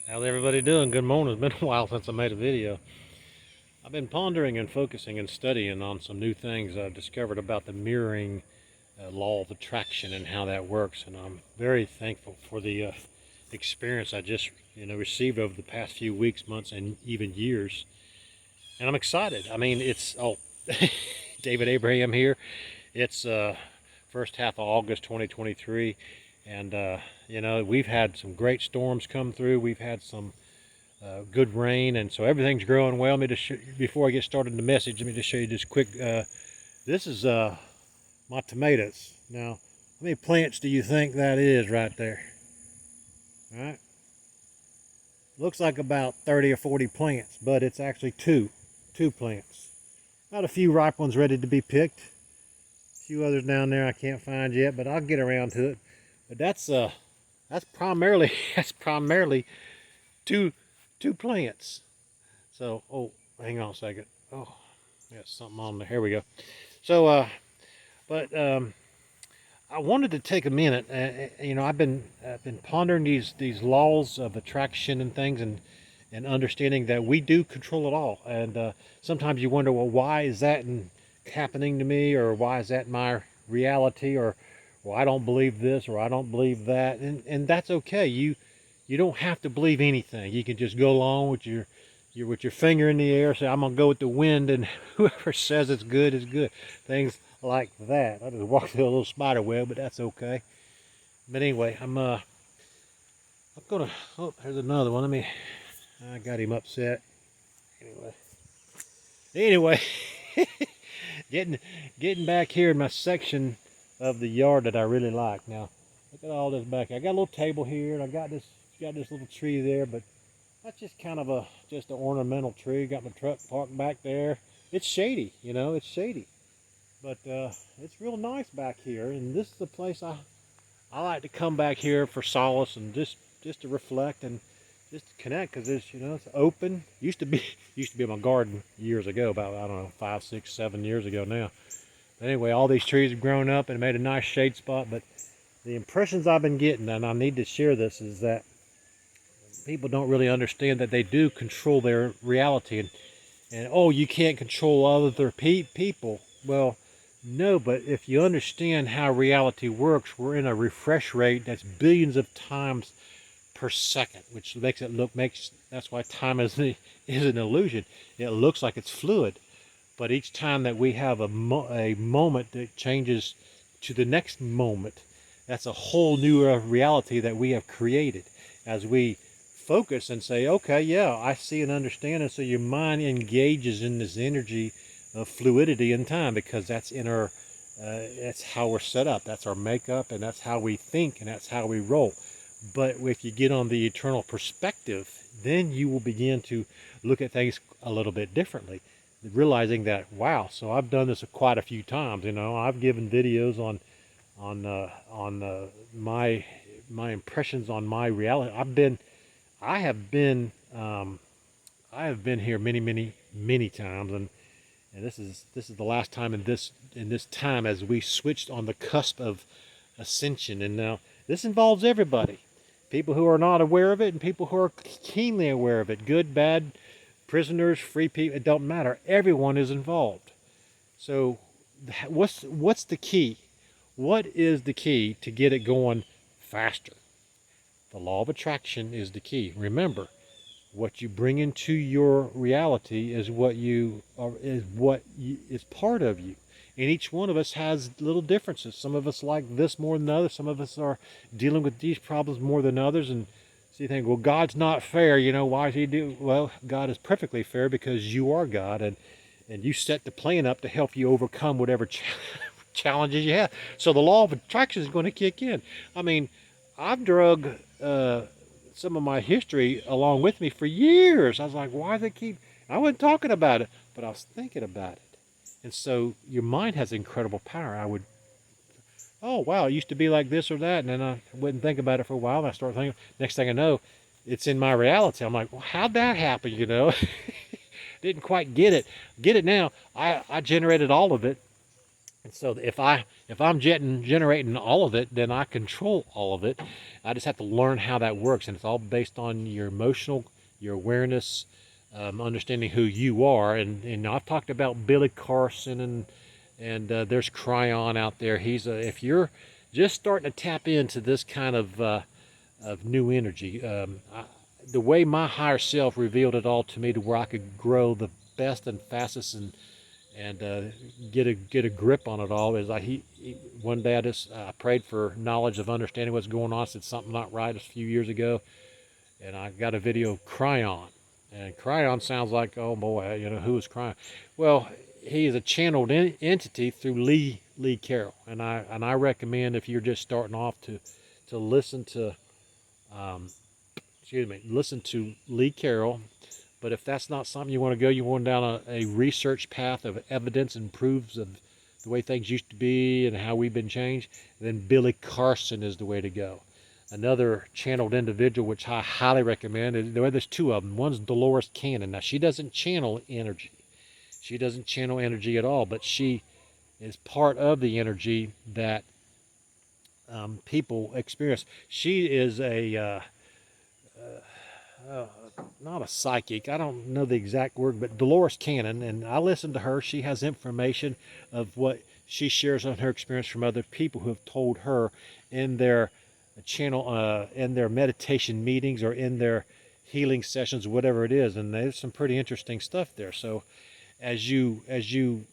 How's everybody doing? Good morning. It's been a while since I made a video. I've been pondering and focusing and studying on some new things I've discovered about the mirroring law of attraction and how that works. And I'm very thankful for the experience I just received over the past few weeks, months, and even years. And I'm excited. I mean, it's David Abraham here. It's first half of August 2023, and we've had some great storms come through. We've had some good rain, and so everything's growing well. Let me just before I get started in the message, let me just show you just quick. This is my tomatoes. Now, how many plants do you think that is right there? All right, looks like about 30 or 40 plants, but it's actually two plants. Got a few ripe ones ready to be picked. A few others down there I can't find yet, but I'll get around to it. But that's primarily that's primarily two plants. So, oh, hang on a second. Oh, got something on there. Here we go. So, but I wanted to take a minute. I've been pondering these laws of attraction and things, and understanding that we do control it all. And sometimes you wonder, well, why is that happening to me, or why is that my reality, or well, I don't believe this, or I don't believe that, and that's okay. You don't have to believe anything. You can just go along with your finger in the air, say I'm gonna go with the wind, and whoever says it's good is good. Things like that. I just walked through a little spider web, but that's okay. But anyway, I'm gonna. Oh, there's another one. I got him upset. Anyway, getting back here in my section of the yard that I really like. Now, look at all this back here. I got a little table here, and I got this little tree there, but that's just kind of just an ornamental tree. Got my truck parked back there. It's shady, it's shady, but it's real nice back here. And this is the place I like to come back here for solace and just to reflect and just to connect, because it's open. Used to be my garden years ago, about I don't know 5, 6, 7 years ago now. But anyway, all these trees have grown up and made a nice shade spot. But the impressions I've been getting, and I need to share this, is that people don't really understand that they do control their reality. And oh, you can't control other people. Well, no, but if you understand how reality works, we're in a refresh rate that's billions of times per second, which makes that's why time is an illusion. It looks like it's fluid, but each time that we have a moment that changes to the next moment, that's a whole new reality that we have created as we focus and say, okay, yeah, I see and understand. And so your mind engages in this energy of fluidity in time, because that's in our that's how we're set up, that's our makeup, and that's how we think, and that's how we roll. But if you get on the eternal perspective, then you will begin to look at things a little bit differently, realizing that, wow, so I've done this quite a few times. I've given videos on my impressions on my reality. I have been here many times, and this is the last time in this time, as we switched on the cusp of ascension. And now this involves everybody, people who are not aware of it and people who are keenly aware of it, good, bad, prisoners, free people, it don't matter. Everyone is involved. So what's the key? What is the key to get it going faster? The law of attraction is the key. Remember, what you bring into your reality is what is part of you. And each one of us has little differences. Some of us like this more than others. Some of us are dealing with these problems more than others. And so you think, well, God's not fair. Why is he do? Well, God is perfectly fair, because you are God, and you set the plan up to help you overcome whatever challenges you have. So the law of attraction is going to kick in. I mean, I've drug some of my history along with me for years. I was like, why do they keep? I wasn't talking about it, but I was thinking about it. And so your mind has incredible power. Oh wow, it used to be like this or that, and then I wouldn't think about it for a while, and I start thinking. Next thing I know, it's in my reality. I'm like, well, how'd that happen? Didn't quite get it. Get it now. I generated all of it, And so if I'm generating all of it, then I control all of it. I just have to learn how that works, and it's all based on your emotional, your awareness, understanding who you are. And I've talked about Billy Carson, and there's Cryon out there. If you're just starting to tap into this kind of new energy, the way my higher self revealed it all to me, to where I could grow the best and fastest and get a grip on it all, is one day I prayed for knowledge of understanding what's going on. I said something not right a few years ago, and I got a video of Cryon, and Cryon sounds like, oh boy, who is Cryon? Well, he is a channeled entity through Lee Carroll, and I recommend, if you're just starting off, to listen to listen to Lee Carroll. But if that's not something you want to go, you want down a research path of evidence and proofs of the way things used to be and how we've been changed, then Billy Carson is the way to go. Another channeled individual, which I highly recommend, there's two of them. One's Dolores Cannon. Now, she doesn't channel energy. She doesn't channel energy at all, but she is part of the energy that people experience. She is not a psychic, I don't know the exact word, but Dolores Cannon, and I listen to her. She has information of what she shares on her experience from other people who have told her in their channel, in their meditation meetings, or in their healing sessions, whatever it is. And there's some pretty interesting stuff there. So as you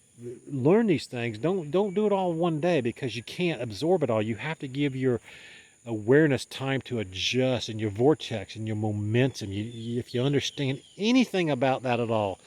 learn these things, don't do it all in one day, because you can't absorb it all. You have to give your awareness time to adjust, and your vortex and your momentum. If you understand anything about that at all,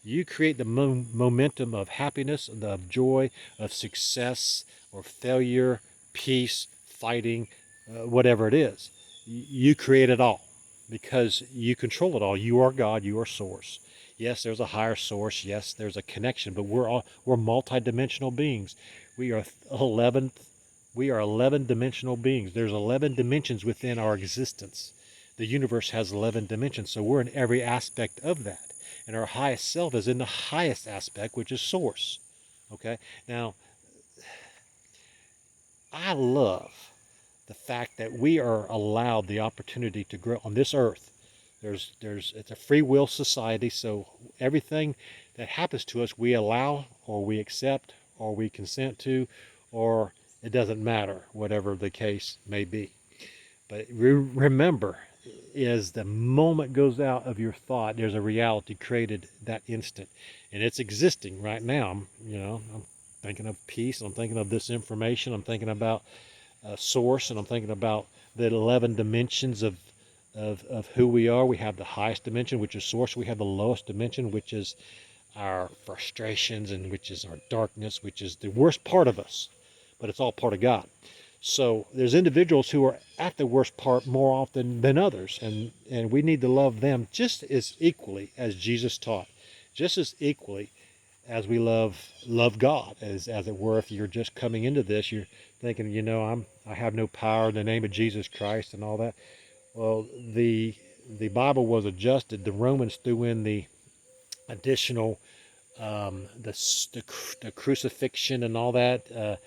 you create the momentum of happiness, of joy, of success or failure, peace, fighting, whatever it is. You create it all, because you control it all. You are God. You are source. Yes, there's a higher source. Yes, there's a connection, but we're multidimensional beings. We are 11-dimensional beings. There's 11 dimensions within our existence. The universe has 11 dimensions, so we're in every aspect of that. And our highest self is in the highest aspect, which is source. Okay? Now, I love the fact that we are allowed the opportunity to grow on this earth. It's a free will society, so everything that happens to us, we allow, or we accept, or we consent to, or it doesn't matter, whatever the case may be. But remember, is the moment goes out of your thought, there's a reality created that instant, and it's existing right now. I'm thinking of peace, I'm thinking of this information, I'm thinking about source, and I'm thinking about the 11 dimensions of who we are. We have the highest dimension, which is source. We have the lowest dimension, which is our frustrations, and which is our darkness, which is the worst part of us, but it's all part of God. So there's individuals who are at the worst part more often than others, and we need to love them just as equally as Jesus taught, just as equally as we love God, as it were. If you're just coming into this, you're thinking, I have no power in the name of Jesus Christ and all that. Well, the Bible was adjusted. The Romans threw in the additional the crucifixion and all that.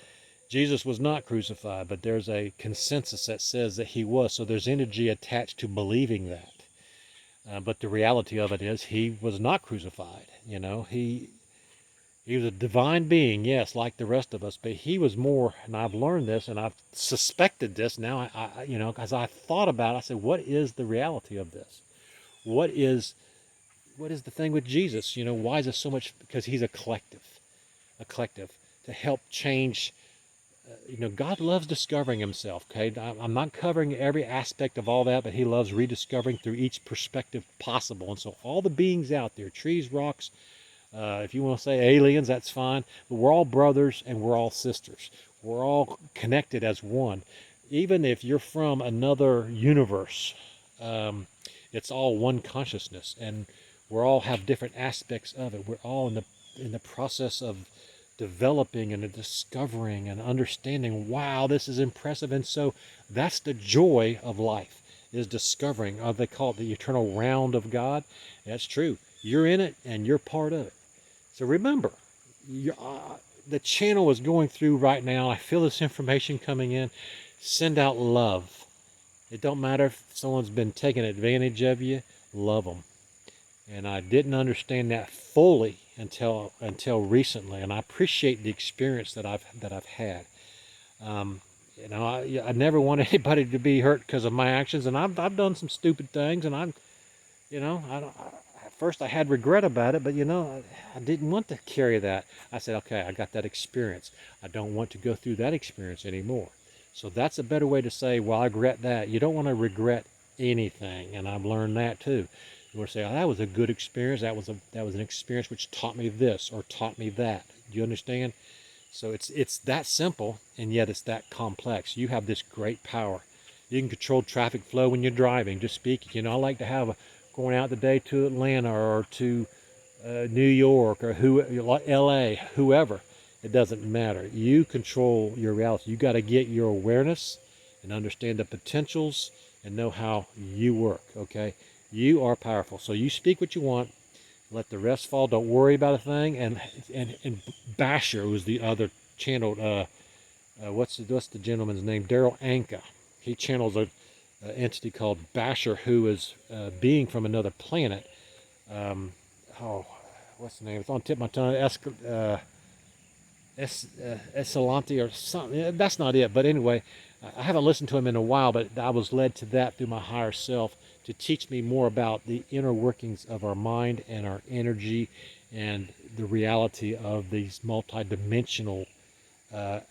Jesus was not crucified, but there's a consensus that says that he was. So there's energy attached to believing that. But the reality of it is, he was not crucified. He was a divine being, yes, like the rest of us, but he was more. And I've learned this, and I've suspected this now. As I thought about it, I said, what is the reality of this? What is the thing with Jesus? Why is it so much? Because he's a collective to help change. God loves discovering himself. Okay, I'm not covering every aspect of all that, but he loves rediscovering through each perspective possible. And so all the beings out there, trees, rocks, if you want to say aliens, that's fine. But we're all brothers and we're all sisters. We're all connected as one. Even if you're from another universe, it's all one consciousness, and we all have different aspects of it. We're all in the process of developing and discovering and understanding. Wow, this is impressive. And so that's the joy of life, is discovering. They call it the eternal round of God. That's true. You're in it and you're part of it. So remember, the channel is going through right now. I feel this information coming in. Send out love. It don't matter if someone's been taking advantage of you. Love them. And I didn't understand that fully until recently, and I appreciate the experience that I've had. You know, I never want anybody to be hurt because of my actions, and I've done some stupid things, and you know, at first I had regret about it, but you know, I didn't want to carry that. I said, okay, I got that experience. I don't want to go through that experience anymore. So that's a better way to say, well, I regret that. You don't want to regret anything, and I've learned that too. You want to say, oh, that was a good experience. That was an experience which taught me this or taught me that. Do you understand? So it's that simple, and yet it's that complex. You have this great power. You can control traffic flow when you're driving. Just speaking, you know, I like to have going out today to Atlanta or to New York or L.A., whoever. It doesn't matter. You control your reality. You got to get your awareness and understand the potentials and know how you work. Okay, you are powerful. So you speak what you want. Let the rest fall. Don't worry about a thing. And Basher was the other channeled. What's the gentleman's name? Daryl Anka. He channels a entity called Basher, who is being from another planet. What's the name? It's on the tip of my tongue. Escalante or something. That's not it. But anyway, I haven't listened to him in a while, but I was led to that through my higher self to teach me more about the inner workings of our mind and our energy and the reality of these multidimensional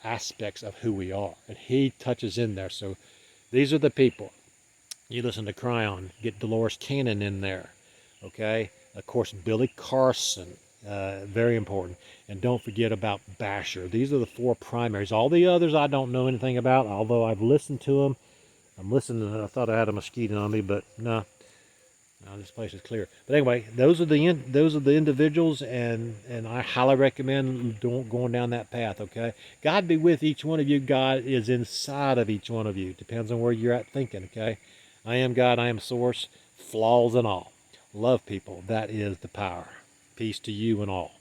aspects of who we are. And he touches in there. So these are the people. You listen to Cryon, get Dolores Cannon in there. Okay? Of course, Billy Carson, very important. And don't forget about Basher. These are the four primaries. All the others I don't know anything about, although I've listened to them. I'm listening. I thought I had a mosquito on me, but no, this place is clear. But anyway, those are the individuals, and I highly recommend going down that path. Okay, God be with each one of you. God is inside of each one of you. Depends on where you're at thinking. Okay, I am God. I am Source. Flaws and all. Love people. That is the power. Peace to you and all.